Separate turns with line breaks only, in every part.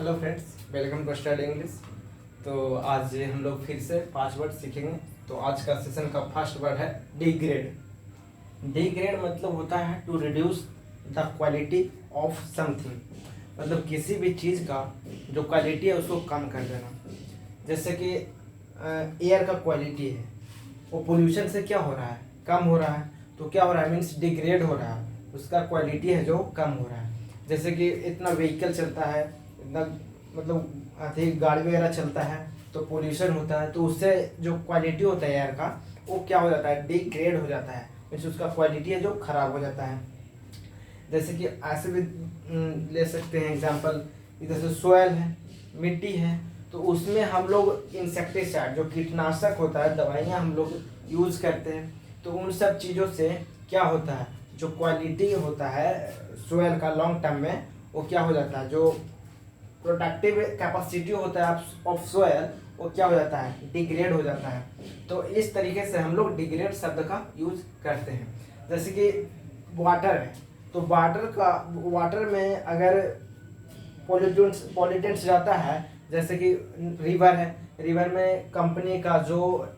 Hello friends, welcome to study English. तो आज हम लोग फिर से 5 वर्ड सीखेंगे। तो आज का सेशन का फर्स्ट वर्ड है डिग्रेड। डिग्रेड मतलब होता है to reduce the quality of something, मतलब किसी भी चीज़ का जो क्वालिटी है उसको कम कर देना। जैसे कि एयर का क्वालिटी है, वो पोल्यूशन से क्या हो रहा है, कम हो रहा है। तो क्या हो रहा है, मीन्स डिग्रेड हो रहा है, उसका क्वालिटी है जो कम हो रहा है। जैसे कि इतना व्हीकल चलता है, इतना मतलब अधिक गाड़ी वगैरह चलता है तो पोल्यूशन होता है, तो उससे जो क्वालिटी होता है एयर का वो क्या हो जाता है, डिग्रेड हो जाता है। मीन्स उसका क्वालिटी है जो खराब हो जाता है। जैसे कि ऐसे भी ले सकते हैं एग्जांपल, जैसे सोयल है, मिट्टी है, तो उसमें हम लोग इंसेक्टिसाइड जो कीटनाशक होता है, दवाइयाँ हम लोग यूज करते हैं। तो उन सब चीज़ों से क्या होता है, जो क्वालिटी होता है सोयल का लॉन्ग टर्म में वो क्या हो जाता है, जो प्रोडक्टिव कैपेसिटी होता है ऑफ सोयल वो क्या हो जाता है, डिग्रेड हो जाता है। तो इस तरीके से हम लोग डिग्रेड शब्द का यूज करते हैं। जैसे कि वाटर है, तो वाटर में अगर पॉल्यूटेंट्स जाता है, जैसे कि रिवर है, रिवर में कंपनी का जो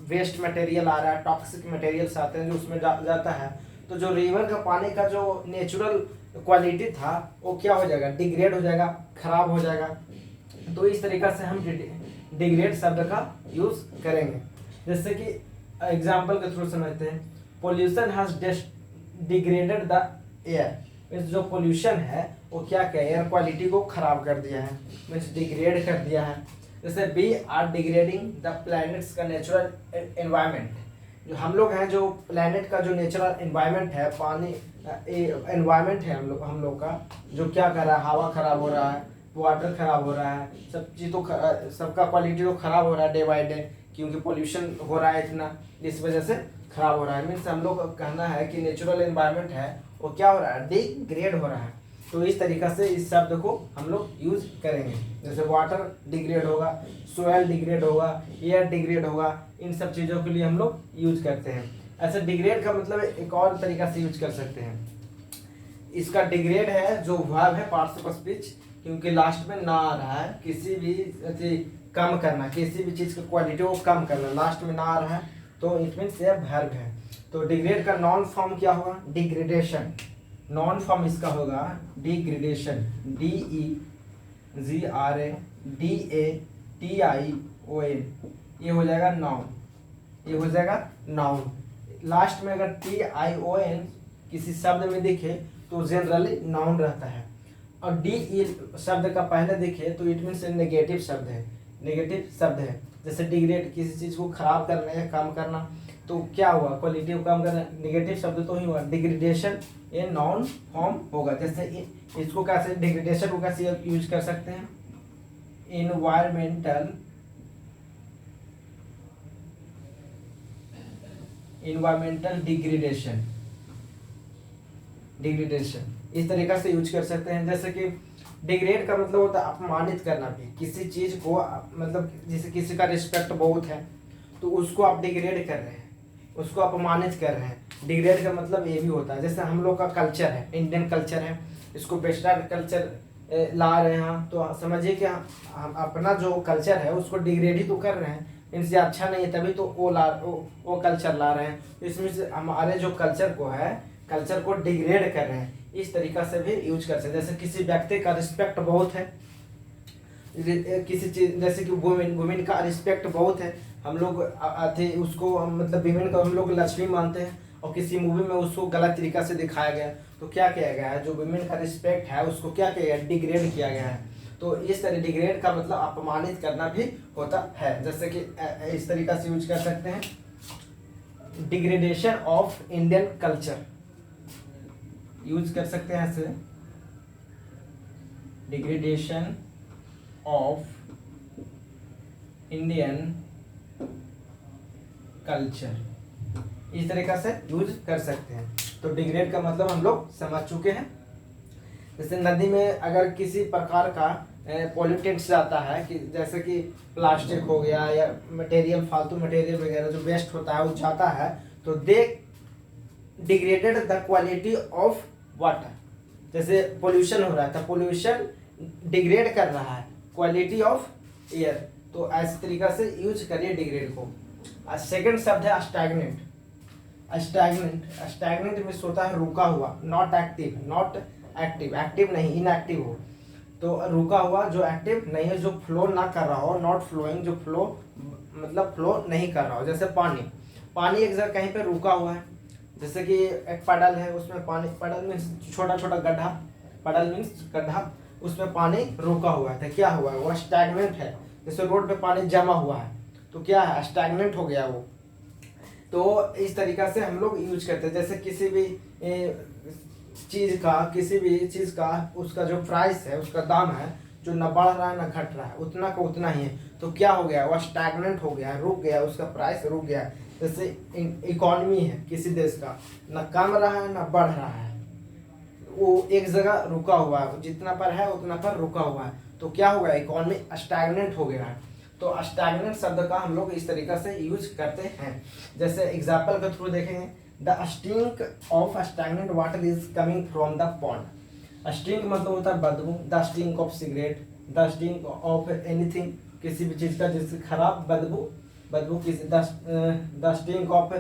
वेस्ट मटेरियल आ रहा है, टॉक्सिक मटेरियल्स आते हैं जो उसमें जाता है, तो जो रिवर का पानी का जो नेचुरल क्वालिटी था वो क्या हो जाएगा, डिग्रेड हो जाएगा, खराब हो जाएगा। तो इस तरीक़ा से हम डिग्रेड शब्द का यूज करेंगे। जैसे कि एग्जाम्पल के थ्रू समझते हैं, pollution has degraded the air. Means जो पोल्यूशन है वो क्या क्या एयर क्वालिटी को खराब कर दिया है, मीन्स डिग्रेड कर दिया है। जैसे we are degrading the planet's का नेचुरल एनवायरनमेंट। जो हम लोग हैं, जो प्लैनेट का जो नेचुरल एनवायरनमेंट है, पानी एनवायरनमेंट है हम लोग का, जो क्या कर रहा है, हवा खराब हो रहा है, वाटर खराब हो रहा है, सब चीज़ तो सबका क्वालिटी तो खराब हो रहा है डे बाई डे, क्योंकि पोल्यूशन हो रहा है इतना, इस वजह से खराब हो रहा है। मीन्स हम लोग का कहना है कि नेचुरल एनवायरनमेंट है वो क्या हो रहा है, डिग्रेड हो रहा है। तो इस तरीक़ा से इस शब्द को हम लोग यूज करेंगे। जैसे वाटर डिग्रेड होगा, सोयल डिग्रेड होगा, एयर डिग्रेड होगा, इन सब चीज़ों के लिए हम लोग यूज करते हैं। ऐसे डिग्रेड का मतलब एक और तरीका से यूज कर सकते हैं। इसका डिग्रेड है जो वर्ब है, पार्ट्स ऑफ स्पीच, क्योंकि लास्ट में ना आ रहा है, किसी भी कम करना, किसी भी चीज़ की क्वालिटी को कम करना, लास्ट में ना आ रहा है तो इट मीन्स ये वर्ब है। तो डिग्रेड का नॉन फॉर्म क्या होगा, डिग्रेडेशन। नॉन फॉर्म इसका होगा डिग्रेडेशन, DEGRADATION, ये हो जाएगा नाउन, ये हो जाएगा नाउन। लास्ट में अगर TION किसी शब्द में दिखे तो जनरली नाउन रहता है, और DE शब्द का पहले दिखे तो इट मीन्स नेगेटिव शब्द है, नेगेटिव शब्द है। जैसे डिग्रेड किसी चीज़ को खराब करना या कम करना, तो क्या हुआ, क्वालिटी को कम करना, नेगेटिव शब्द तो ही हुआ। डिग्रेडेशन ये नाउन फॉर्म होगा। जैसे इसको कैसे, डिग्रेडेशन को कैसे यूज कर सकते हैं, इन्वायरमेंटल डिग्रेडेशन, इस तरीका से यूज कर सकते हैं। जैसे कि डिग्रेड का मतलब होता है अपमानित करना भी, किसी चीज को, मतलब जैसे किसी का रिस्पेक्ट बहुत है तो उसको आप डिग्रेड कर रहे हैं, उसको अपमानित कर रहे हैं। डिग्रेड का मतलब ये भी होता है। जैसे हम लोग का कल्चर है, इंडियन कल्चर है, इसको वेस्टर्न कल्चर ला रहे हैं, तो समझिए कि हम अपना जो कल्चर है उसको डिग्रेड ही तो कर रहे हैं, इनसे अच्छा नहीं है, तभी तो वो कल्चर ला रहे हैं। तो इसमें से हमारे जो कल्चर को है, कल्चर को डिग्रेड कर रहे हैं। इस तरीका से भी यूज कर सकते हैं। जैसे किसी व्यक्ति का रिस्पेक्ट बहुत है, किसी चीज, जैसे कि वुमेन का रिस्पेक्ट बहुत है, हम लोग उसको मतलब विमेन को हम लोग लक्ष्मी मानते हैं, और किसी मूवी में उसको गलत तरीका से दिखाया गया, तो क्या किया गया है, जो विमेन का रिस्पेक्ट है उसको क्या किया गया, डिग्रेड किया गया है। तो इस तरह डिग्रेड का मतलब अपमानित करना भी होता है। जैसे कि इस तरीका से यूज कर सकते हैं, degradation of Indian culture use कर सकते हैं ऐसे, डिग्रेडेशन ऑफ इंडियन कल्चर, इस तरीका से यूज कर सकते हैं। तो डिग्रेड का मतलब हम लोग समझ चुके हैं। जैसे नदी में अगर किसी प्रकार का पॉल्यूटेंट्स जाता है, कि जैसे कि प्लास्टिक हो गया या मटेरियल, फालतू मटेरियल वगैरह जो वेस्ट होता है वो जाता है, तो they degraded the quality of water. जैसे पोल्यूशन हो रहा था, पोल्यूशन डिग्रेड कर रहा है क्वालिटी ऑफ एयर, तो ऐसे तरीका से यूज करिए डिग्रेड को। सेकंड शब्द है स्टैग्नेंट। स्टैग्नेंट मीन्स होता है रुका हुआ, not active, not active, active नहीं, इनएक्टिव हो, तो रुका हुआ जो एक्टिव नहीं है, जो फ्लो ना कर रहा हो, नॉट फ्लोइंग, जो फ्लो मतलब फ्लो नहीं कर रहा हो। जैसे पानी एक जगह कहीं पे रुका हुआ है, जैसे कि एक पडल है, उसमें पानी, पडल मीन्स छोटा छोटा गड्ढा, पडल मीन्स गड्ढा, उसमें पानी रुका हुआ है, तो क्या हुआ है, वो स्टैग्नेंट है। जैसे रोड पे पानी जमा हुआ है तो क्या है, स्टैग्नेंट हो गया वो। तो इस तरीका से हम लोग यूज करते हैं। जैसे किसी भी चीज़ का उसका जो प्राइस है, उसका दाम है, जो न बढ़ रहा है ना घट रहा है, उतना का उतना ही है, तो क्या हो गया, वह स्टैग्नेंट हो गया, रुक गया, उसका प्राइस रुक गया। जैसे इकोनॉमी है किसी देश का, न कम रहा है ना बढ़ रहा है, वो एक जगह रुका हुआ है, जितना पर है उतना पर रुका हुआ है, तो क्या हो गया, इकोनॉमी स्टैग्नेंट हो गया है। तो स्टैग्नेंट शब्द का हम लोग इस तरीका से यूज करते हैं। जैसे एग्जाम्पल के थ्रू देखेंगे, the stink of stagnant water is coming from the pond. Stink मतलब होता है बदबू, the stink of cigarette, the stink of anything, किसी भी चीज़ का जिससे खराब बदबू किसी, द स्टिंक ऑफ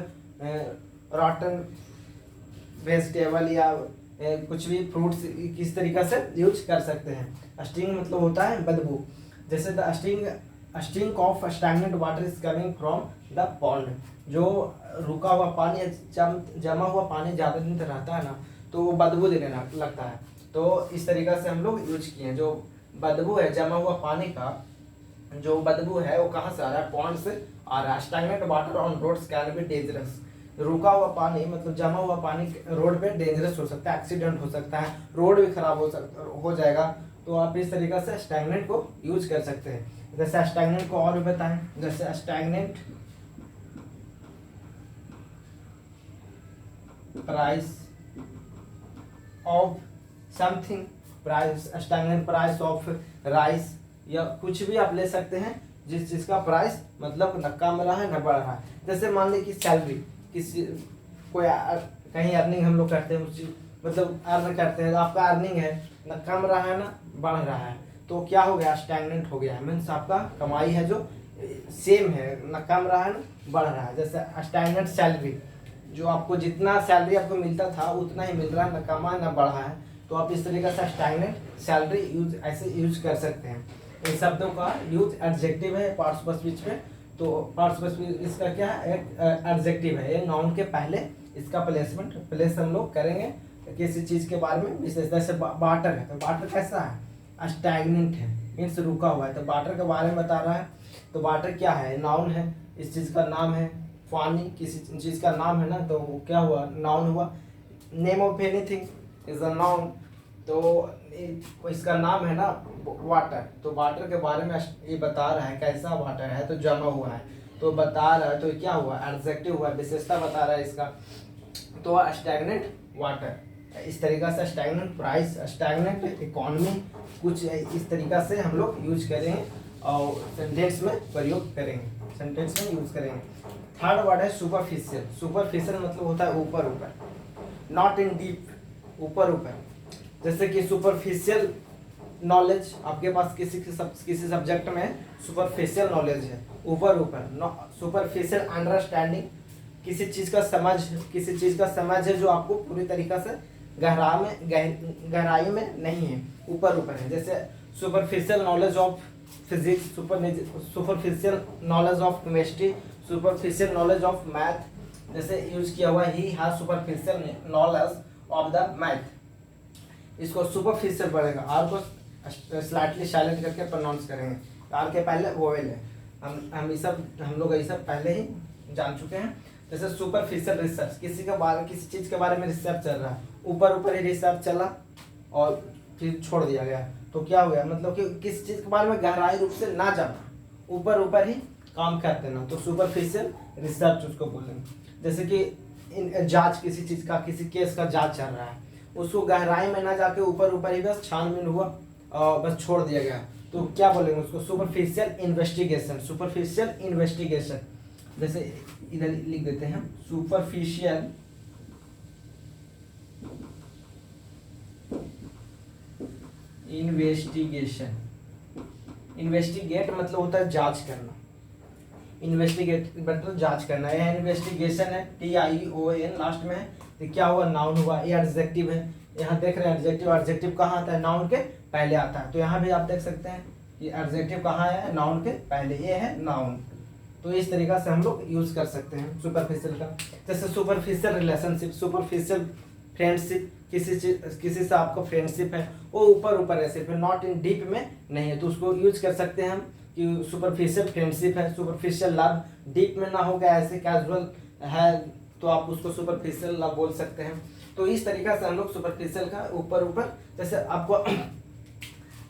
रॉटन वेजिटेबल या कुछ भी फ्रूट्स, किस तरीका से यूज कर सकते हैं। स्टिंग मतलब होता है बदबू। जैसे the stink of stagnant water is coming from the pond, जो रुका हुआ पानी, जमा हुआ पानी ज़्यादा दिन तक रहता है ना, तो वो बदबू देने लगता है। तो इस तरीका से हम लोग यूज किए हैं। जो बदबू है, जमा हुआ पानी का जो बदबू है, वो कहाँ से आ रहा है, पॉन्ड से आ रहा है। Stagnant water on roads can be dangerous. रुका हुआ पानी मतलब जमा हुआ पानी रोड पे डेंजरस हो सकता है, एक्सीडेंट हो सकता है, रोड भी खराब हो जाएगा। तो आप इस तरीका से स्टैग्नेंट को यूज कर सकते हैं। जैसे स्टैग्नेंट को और भी बताएं, जैसे stagnant price of something, price, stagnant price of rice, या कुछ भी आप ले सकते हैं जिस चीज का प्राइस मतलब न कम रहा है न बढ़ रहा है। जैसे मान ली कि सैलरी, किसी कोई कहीं अर्निंग हम लोग करते हैं, उस चीज मतलब अर्न करते हैं, तो आपका अर्निंग है न कम रहा है ना बढ़ रहा है, तो क्या हो गया, स्टैग्नेंट हो गया है। मीन्स आपका कमाई है जो सेम है, न कम रहा है न बढ़ रहा है। जैसे स्टैग्नेंट सैलरी, जो आपको जितना सैलरी आपको मिलता था उतना ही मिल रहा है, न कमा न बढ़ा है, तो आप इस तरीके से स्टैग्नेंट सैलरी यूज ऐसे यूज कर सकते हैं। इन शब्दों का यूज एडजेक्टिव है पार्टिसिपल स्पीच में, तो पार्टिसिपल स्पीच इसका क्या है, एक एडजेक्टिव है, ये नाउन के पहले इसका प्लेस हम लोग करेंगे किसी चीज के बारे में विशेष। जैसे वाटर है, तो वाटर कैसा है, स्टैग्नेंट है, मीन्स रुका हुआ है, तो वाटर के बारे में बता रहा है। तो वाटर क्या है, नाउन है, इस चीज का नाम है। पानी किसी चीज का नाम है ना, तो वो क्या हुआ, नाउन हुआ। Name of anything is a noun, तो इसका नाम है ना वाटर, तो वाटर के बारे में ये बता रहा है कैसा वाटर है, तो जमा हुआ है, तो बता रहा है, तो क्या हुआ, एडजेक्टिव हुआ, विशेषता बता रहा है इसका। तो स्टैग्नेंट वाटर, इस तरीका से स्टैग्नेंट प्राइस, स्टैग्नेंट इकोनॉमी, कुछ इस तरीका से हम लोग यूज करेंगे और सेंटेंस में प्रयोग करेंगे, सेंटेंस में यूज करेंगे। थर्ड वर्ड है सुपरफिशियल। सुपरफिशियल मतलब होता है ऊपर ऊपर, नॉट इन डीप, ऊपर ऊपर। जैसे कि सुपरफिशियल नॉलेज, आपके पास किसी सब्जेक्ट में सुपरफिशियल नॉलेज है, ऊपर ऊपर। सुपरफिशियल अंडरस्टैंडिंग, किसी चीज़ का समझ है जो आपको पूरी तरीका से गहराई में नहीं है, ऊपर ऊपर है। जैसे superficial knowledge of physics, superficial knowledge of chemistry, superficial knowledge of math. जैसे यूज किया हुआ he has superficial knowledge of the math, इसको सुपरफिशियल पढ़ेगा। आर को स्लाइटली साइलेंट करके प्रोनाउंस करेंगे, आर के पहले वोवेल है। हम लोग ये सब पहले ही जान चुके हैं। जैसे सुपरफिशियल रिसर्च, किसी चीज़ के बारे में रिसर्च चल रहा है, ऊपर ऊपर ही रिसर्च चला और फिर छोड़ दिया गया, तो क्या हो गया, मतलब कि किसी चीज़ के बारे में गहराई रूप से ना जाना, ऊपर ऊपर ही काम कर देना, तो सुपरफिशियल रिसर्च उसको बोलेंगे। जैसे कि जांच किसी चीज़ का, किसी केस का जांच चल रहा है, उसको गहराई में ना जाके ऊपर ऊपर ही बस छानबीन हुआ और बस छोड़ दिया गया, तो क्या बोलेंगे उसको, सुपरफिशियल इन्वेस्टिगेशन। सुपरफिशियल इन्वेस्टिगेशन, जैसे इधर लिख देते हैं सुपरफिशियल इन्वेस्टिगेशन, इन्वेस्टिगेट मतलब होता है जांच करना, इन्वेस्टिगेट मतलब जांच करना। यह इन्वेस्टिगेशन है, TION लास्ट में है। तो क्या हुआ, नाउन हुआ। ये एडजेक्टिव है, यहाँ देख रहे हैं एडजेक्टिव, एडजेक्टिव कहाँ आता है, नाउन के पहले आता है। तो यहाँ भी आप देख सकते हैं कि एडजेक्टिव कहाँ है, नाउन के पहले, ये है नाउन। तो इस तरीका से हम लोग यूज कर सकते हैं सुपरफिशियल का। जैसे सुपरफिशियल रिलेशनशिप, सुपरफिशियल फ्रेंडशिप, किसी से आपका फ्रेंडशिप है, वो ऊपर ऊपर है सिर्फ, नॉट इन डीप में नहीं है, तो उसको यूज कर सकते हैं हम कि सुपरफिशियल फ्रेंडशिप है, सुपरफिशियल लव, डीप में ना होगा, ऐसे कैजुअल है तो आप उसको सुपरफिशियल लव बोल सकते हैं। तो इस तरीका से हम लोग सुपरफिशियल का ऊपर ऊपर, जैसे आपको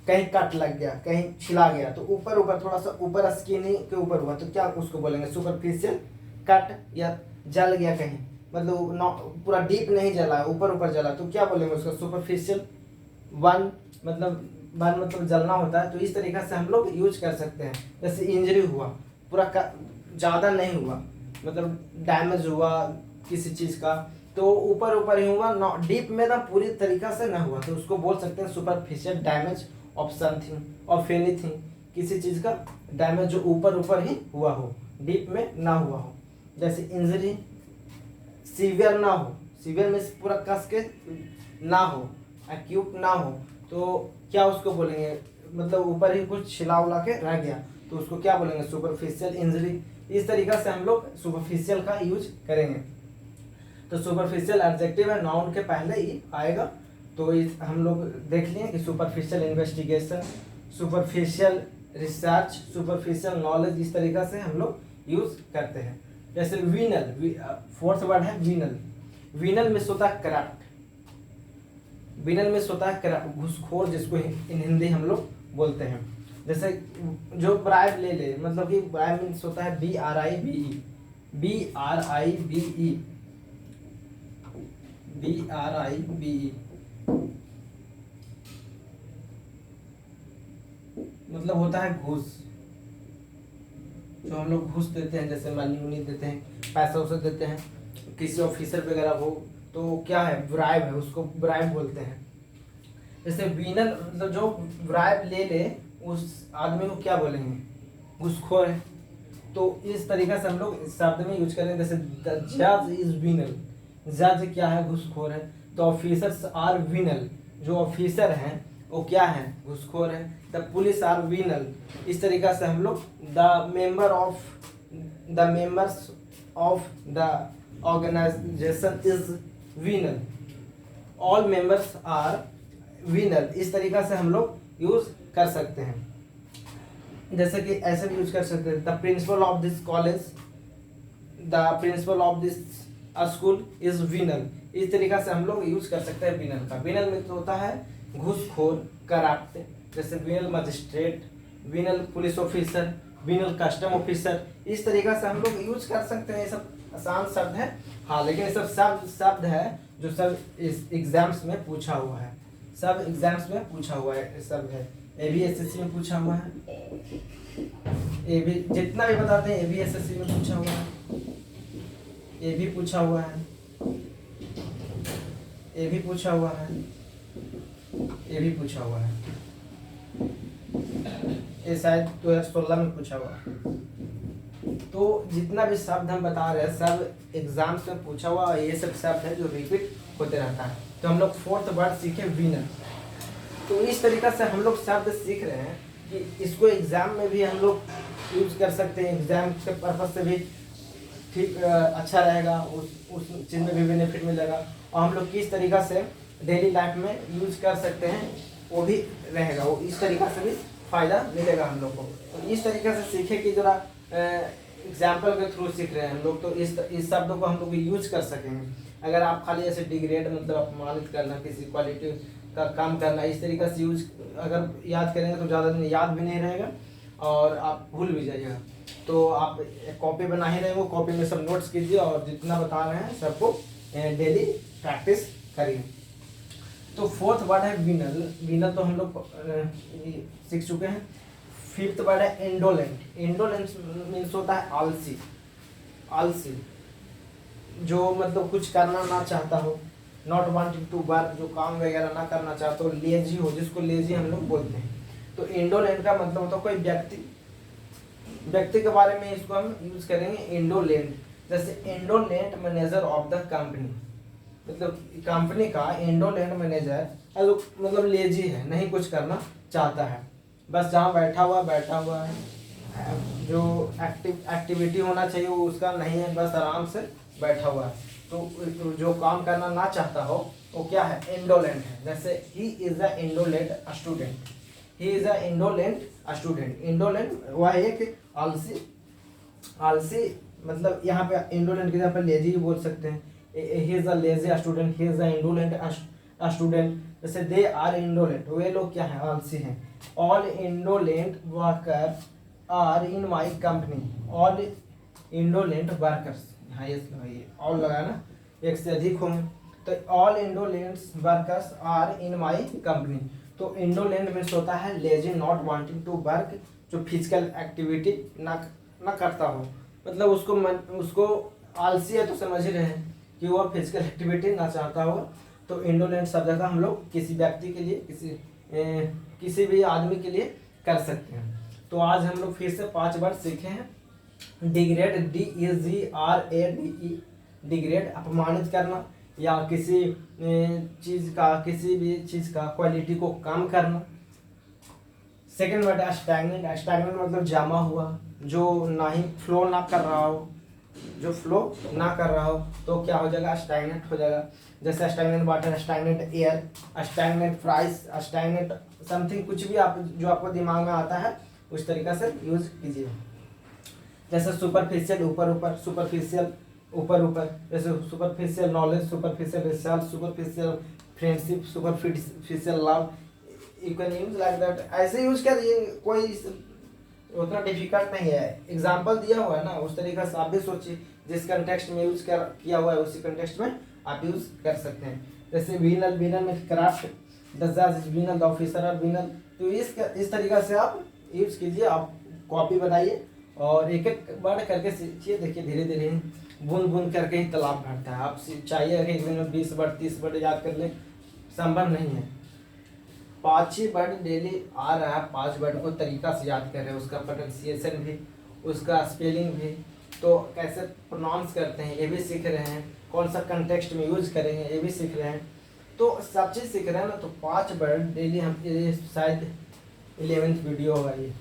कहीं कट लग गया, कहीं छिला गया, तो ऊपर ऊपर थोड़ा सा ऊपर स्किन के ऊपर हुआ, तो क्या उसको बोलेंगे, सुपरफिशियल कट। या जल गया कहीं, मतलब पूरा डीप नहीं जला है, ऊपर ऊपर जला, तो क्या बोलेंगे उसको, सुपरफिशियल वन, मतलब वन मतलब जलना होता है। तो इस तरीका से हम लोग यूज कर सकते हैं। जैसे इंजरी हुआ, पूरा ज़्यादा नहीं हुआ, मतलब डैमेज हुआ किसी चीज़ का, तो ऊपर ऊपर ही हुआ, डीप में ना पूरी तरीका से ना हुआ, तो उसको बोल सकते हैं superficial damage of something of anything, किसी चीज़ का डैमेज जो ऊपर ऊपर ही हुआ हो, डीप में ना हुआ हो। जैसे इंजरी सीवियर ना हो, सीवियर में पूरा कस के ना हो, एक्यूट ना हो, तो क्या उसको बोलेंगे, मतलब ऊपर ही कुछ छिला उला के रह गया, तो उसको क्या बोलेंगे, सुपरफिशियल इंजरी। इस तरीका से हम लोग सुपरफिशियल का यूज करेंगे। तो सुपरफिशियल एडजेक्टिव है, नाउन के पहले ही आएगा। तो हम लोग देख लिए कि superficial investigation, superficial research, superficial knowledge, इस तरीका से हम लोग यूज करते हैं। जैसे वीनल, फोर्थ वर्ड है वीनल, वीनल में होता है करप्ट, वीनल में होता है करप्ट, घूसखोर, जिसको इन हिंदी हम लोग बोलते हैं। जैसे जो ब्राइब ले ले, मतलब कि ब्राइब मीन्स होता है BRIBE, BRIBE, BRIBE, मतलब होता है घूस, जो हम लोग घूस देते हैं, जैसे मनी उनी देते हैं, पैसा उसे देते हैं, किसी ऑफिसर वगैरह हो, तो क्या है, ब्राइब है, उसको ब्राइब बोलते हैं। जैसे वीनल मतलब जो ब्राइब ले ले, उस आदमी को क्या बोलेंगे, घूसखोर है। तो इस तरीका से हम लोग शब्द में यूज करें। जैसे द जज इज वीनल, जज क्या है, घूसखोर है। तो ऑफिसर्स आर वीनल, जो ऑफिसर हैं वो क्या है, घूसखोर है। द पुलिस आर वीनल, इस तरीका से हम लोग the members of the organization is venal, all members are venal, इस तरीका से हम लोग यूज कर सकते हैं। जैसे कि ऐसे भी यूज कर सकते हैं, the principle of this college, the principle of this school is वीनल, इस तरीका से हम लोग यूज कर सकते हैं वीनल का। वीनल में तो होता है घूसखोर, करप्ट, जैसे वीनल magistrate, वीनल police officer, वीनल custom officer, इस तरीका से हम लोग यूज कर सकते हैं। ये सब आसान शब्द है, हाँ, लेकिन ये सब शब्द है जो सब इस एग्जाम्स में पूछा हुआ है, सब एग्जाम्स में पूछा हुआ है, सब है, ABSSC में पूछा हुआ है, जितना भी बताते हैं ABSSC में पूछा हुआ है, ये भी पूछा हुआ है, ये भी पूछा हुआ है, ये भी पूछा हुआ है, ये शायद 2016 में पूछा हुआ है। तो जितना भी शब्द हम बता रहे हैं सब एग्जाम्स में पूछा हुआ, और ये सब शब्द है जो रिपीट होते रहता है। तो हम लोग फोर्थ वर्ड सीखे वीनर। तो इस तरीका से हम लोग शब्द सीख रहे हैं कि इसको एग्जाम में भी हम लोग यूज कर सकते हैं, एग्जाम के पर्पज से भी ठीक अच्छा रहेगा, उस चीज़ में भी बेनिफिट मिलेगा, और हम लोग किस तरीका से डेली लाइफ में यूज कर सकते हैं वो भी रहेगा, वो इस तरीका से भी फ़ायदा मिलेगा हम लोग को। तो इस तरीके से सीखे कि जरा एग्जाम्पल के थ्रू सीख रहे हैं हम लोग, तो इस शब्दों को हम लोग यूज कर सकेंगे। अगर आप खाली ऐसे डिग्रेड मतलब अपमानित करना, किसी क्वालिटी का काम करना, इस तरीके से यूज अगर याद करेंगे तो ज़्यादा दिन याद भी नहीं रहेगा और आप भूल भी जाइएगा। तो आप एक कॉपी बना ही रहे हो, कॉपी में सब नोट्स कीजिए और जितना बता रहे हैं सबको डेली प्रैक्टिस करिए। तो फोर्थ वर्ड है विनल, विनल तो हम लोग सीख चुके हैं। फिफ्थ वर्ड है इंडोलेंट, इंडोलेंट मीन्स होता है आलसी, आलसी जो मतलब कुछ करना ना चाहता हो, नॉट वांटिंग टू वर्क, जो काम वगैरह ना करना चाहते हो, लेजी हो, जिसको लेजी हम लोग बोलते हैं। तो इंडोलेंट का मतलब होता है कोई व्यक्ति के बारे में इसको हम यूज करेंगे इंडोलेंट। जैसे indolent manager of the company, मतलब कंपनी का इंडोलेंट मैनेजर मतलब लेजी है, नहीं कुछ करना चाहता है, बस जहाँ बैठा हुआ है, जो एक्टिविटी होना चाहिए वो उसका नहीं है, बस आराम से बैठा हुआ है। तो जो काम करना ना चाहता हो वो क्या है, इंडोलेंट है। जैसे he is a indolent student, he is a indolent student. Indolent वह एक आलसी मतलब यहाँ पे इंडोलेंट की जगह पे लेजी बोल सकते हैं। He is a lazy student, he is a indolent student. जैसे दे आर इंडोलेंट, वे लोग क्या है, आलसी हैं। All indolent worker are in my company, all indolent workers, हाँ ये ऑल लगा ना, एक से अधिक होंगे, तो all indolents workers are in my company. तो इंडोलेंट मीन्स होता है lazy, not wanting to work, जो फिजिकल एक्टिविटी ना करता हो, मतलब उसको आलसी है, तो समझ ही रहे हैं कि वो फिजिकल एक्टिविटी ना चाहता होगा। तो इंडोलेंट शब्द का हम लोग किसी व्यक्ति के लिए, किसी भी आदमी के लिए कर सकते हैं। तो आज हम लोग फिर से 5 वर्ड सीखे हैं। डिग्रेड, DEGRADE, डिग्रेड अपमानित करना, या किसी किसी भी चीज़ का क्वालिटी को कम करना। सेकेंड वर्ड है स्टैग्नेंट, स्टैग्नेंट मतलब जमा हुआ, जो ना ही फ्लो ना कर रहा हो, जो फ्लो ना कर रहा हो तो क्या हो जाएगा, स्टैग्नेंट हो जाएगा। जैसे stagnant water, stagnant air, stagnant price, stagnant something, कुछ भी आप जो आपको दिमाग में आता है उस तरीक़ा से यूज कीजिए। जैसे सुपरफिशियल ऊपर ऊपर, सुपरफिशियल ऊपर ऊपर, जैसे superficial knowledge, superficial research, superficial friendship, superficial love, you can use like that. ऐसे यूज करिए, कोई उतना डिफिकल्ट नहीं है। एग्जाम्पल दिया हुआ है ना, उस तरीके से आप भी सोचिए, जिस कंटेक्स्ट में यूज किया हुआ है उसी कंटेक्स्ट में आप यूज कर सकते हैं। जैसे विनल, विनल में क्राफ्ट, द जज इज विनल, द ऑफिसर आर विनल। तो इस तरीका से आप यूज कीजिए, आप कॉपी बनाइए और एक एक वर्ड करके सीखिए। देखिए धीरे धीरे बूंद बूंद करके ही तालाब भरता है। आप चाहिए कि एक दिन में 20 वर्ड 30 वर्ड याद कर ले, संभव नहीं है। 5 ही वर्ड डेली आ रहा है, 5 वर्ड को तरीका से याद कर रहे हैं, उसका प्रोनाउंसिएशन भी, उसका स्पेलिंग भी, तो कैसे प्रोनाउंस करते हैं ये भी सीख रहे हैं, कौन सा कंटेक्स्ट में यूज करेंगे ये भी सीख रहे हैं। तो सब चीज़ सीख रहे हैं ना। तो 5 वर्ड डेली हम, ये शायद 11th वीडियो होगा, ये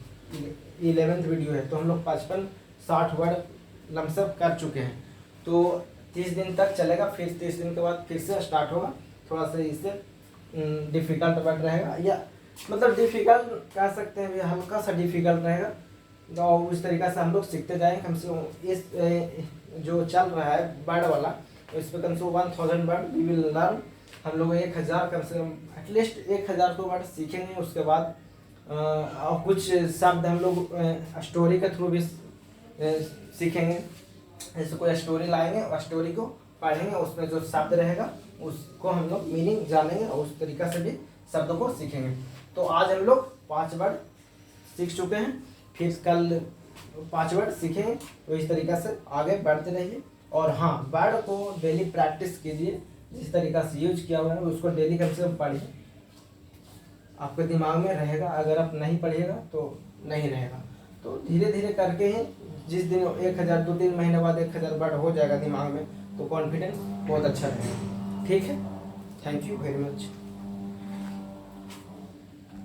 11th वीडियो है, तो हम लोग 55-60 वर्ड लमसम कर चुके हैं। तो 30 दिन तक चलेगा, फिर 30 दिन के बाद फिर से स्टार्ट होगा। थोड़ा सा इससे डिफ़िकल्ट वर्ड रहेगा, या मतलब डिफ़िकल्ट कह सकते हैं, हल्का सा डिफ़िकल्ट रहेगा। तो उस तरीक़ा से हम लोग सीखते जाएंगे। कम से कम इस जो चल रहा है वर्ड वाला, तो इस पर कम से कम 1000 वर्ड वी विल लर्न। हम लोग 1000 कम से कम एटलीस्ट 1000 तो वर्ड सीखेंगे। उसके बाद और कुछ शब्द हम लोग स्टोरी के थ्रू भी सीखेंगे। जैसे कोई स्टोरी लाएंगे और स्टोरी को पढ़ेंगे, उसमें जो शब्द रहेगा उसको हम लोग मीनिंग जानेंगे और उस तरीक़ा से भी शब्दों को सीखेंगे। तो आज हम लोग 5 वर्ड सीख चुके हैं, फिर कल 5 वर्ड सीखेंगे। तो इस तरीक़ा से आगे बढ़ते रहिए। और हाँ, वर्ड को डेली प्रैक्टिस कीजिए, जिस तरीक़ा से यूज किया हुआ है उसको डेली कम से कम पढ़िए, आपके दिमाग में रहेगा। अगर आप नहीं पढ़िएगा तो नहीं रहेगा। तो धीरे धीरे करके ही जिस दिन 1000 2-3 महीने बाद 1000 वर्ड हो जाएगा दिमाग में, तो कॉन्फिडेंस बहुत अच्छा रहेगा। ठीक है, थैंक यू वेरी मच।